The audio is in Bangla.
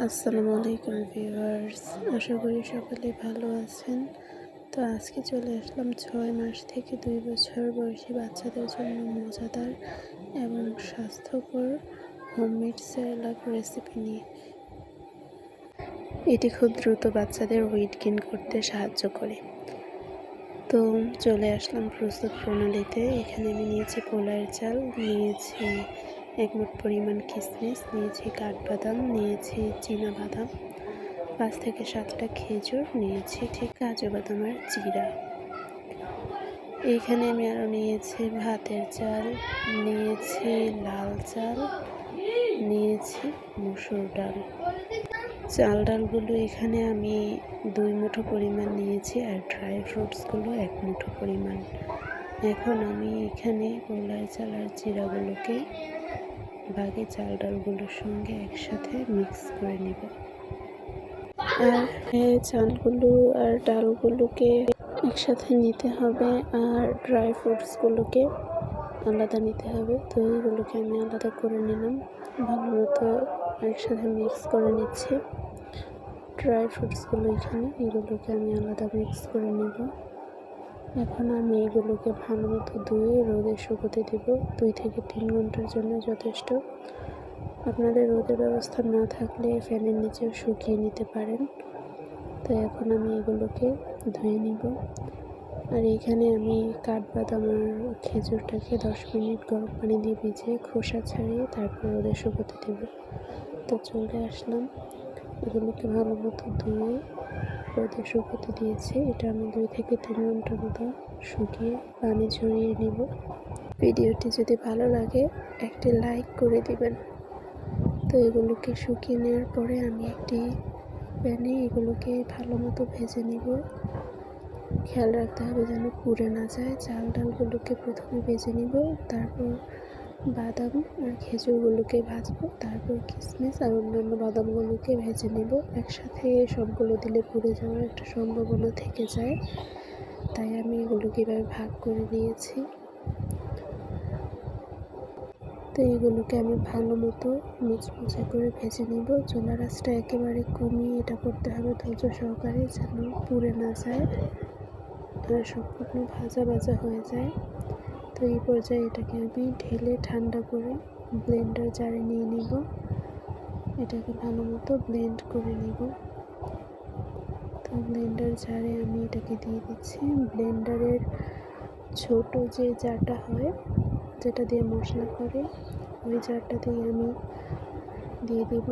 আসসালামু আলাইকুম ভিউয়ার্স, আশা করি সকলে ভালো আছেন। তো আজকে চলে আসলাম 6 মাস থেকে 2 বছর বয়সী বাচ্চাদের জন্য মজাদার এবং স্বাস্থ্যকর হোমমেড সেরেলাক রেসিপি নিয়ে। এটি খুব দ্রুত বাচ্চাদের ওয়েট গেইন করতে সাহায্য করে। তো চলে আসলাম প্রস্তুত প্রণালীতে। এখানে আমি নিয়েছি পোলার চাল, নিয়েছি 1 মুঠ পরিমাণ কিশমিশ, নিয়েছি কাঠবাদাম, নিয়েছি চীনা বাদাম, 5 থেকে 7টা খেজুর, নিয়েছি ঠিক কাজু বাদাম আর জিরা। এইখানে আমি আরও নিয়েছি ভাতের চাল, নিয়েছি লাল চাল, নিয়েছি মসুর ডাল। চাল ডালগুলো এখানে আমি 2 মুঠো পরিমাণ নিয়েছি আর ড্রাই ফ্রুটসগুলো 1 মুঠো পরিমাণ। এখন আমি এখানে পোলার চাল আর জিরাগুলোকে বাকি চাল ডালগুলোর সঙ্গে একসাথে মিক্স করে নেব। আর চালগুলো আর ডালগুলোকে একসাথে নিতে হবে আর ড্রাই ফ্রুটসগুলোকে আলাদা নিতে হবে। তো এইগুলোকে আমি আলাদা করে নিলাম, ভালো মতো একসাথে মিক্স করে নিচ্ছি। ড্রাই ফ্রুটসগুলো এগুলোকে আমি আলাদা মিক্স করে নেব। এখন আমি এগুলোকে ভালো মতো ধুয়ে রোদে শুকোতে দেব। 2 থেকে 3 ঘন্টার জন্য যথেষ্ট। আপনাদের রোদের ব্যবস্থা না থাকলে ফ্যানের নিচেও শুকিয়ে নিতে পারেন। তো এখন আমি এগুলোকে ধুয়ে নিব। আর এখানে আমি কাঠবাদাম আর খেজুরটাকে 10 মিনিট গরম পানি দিয়ে ভিজিয়ে খোসা ছাড়িয়ে তারপর রোদে শুকোতে দেব। তো চলে আসলাম, এগুলোকে ভালো মতো ধুয়ে রোদে শুকোতে দিয়েছি। এটা আমি 2 থেকে 3 ঘন্টার মতো শুকিয়ে পানি ঝরিয়ে নেব। ভিডিওটি যদি ভালো লাগে একটি লাইক করে দিবেন। তো এগুলোকে শুকিয়ে নেওয়ার পরে আমি একটি প্যানে এগুলোকে ভালো মতো ভেজে নিব। খেয়াল রাখতে হবে যেন পুড়ে না যায়। চাল ডালগুলোকে প্রথমে ভেজে নিব, তারপর বাদাম আর খেজুরগুলোকে ভাজবো, তারপর কিশমিশ আর অন্যান্য বাদামগুলোকে ভেজে নেব। একসাথে সবগুলো দিলে পুড়ে যাওয়ার একটা সম্ভাবনা থেকে যায়, তাই আমি এগুলোকে এভাবে ভাগ করে দিয়েছি। তো এগুলোকে আমি ভালো মতো মুচমুচে করে ভেজে নিব। চুলার আঁচটা একেবারে কমিয়ে এটা করতে হবে ধৈর্য সহকারে, যেন পুড়ে না যায় আর সম্পূর্ণ ভাজা ভাজা হয়ে যায়। তো এই পর্যায়ে এটাকে আমি ঢেলে ঠান্ডা করে ব্লেন্ডার জারে নিয়ে নিব। এটাকে ভালো মতো ব্লেন্ড করে নিব। তো ব্লেন্ডার জারে আমি এটাকে দিয়ে দিচ্ছি। ব্লেন্ডারের ছোট যে জারটা হয়, যেটা দিয়ে মশলা করে, ওই জারটা দিয়ে আমি দিয়ে দিব।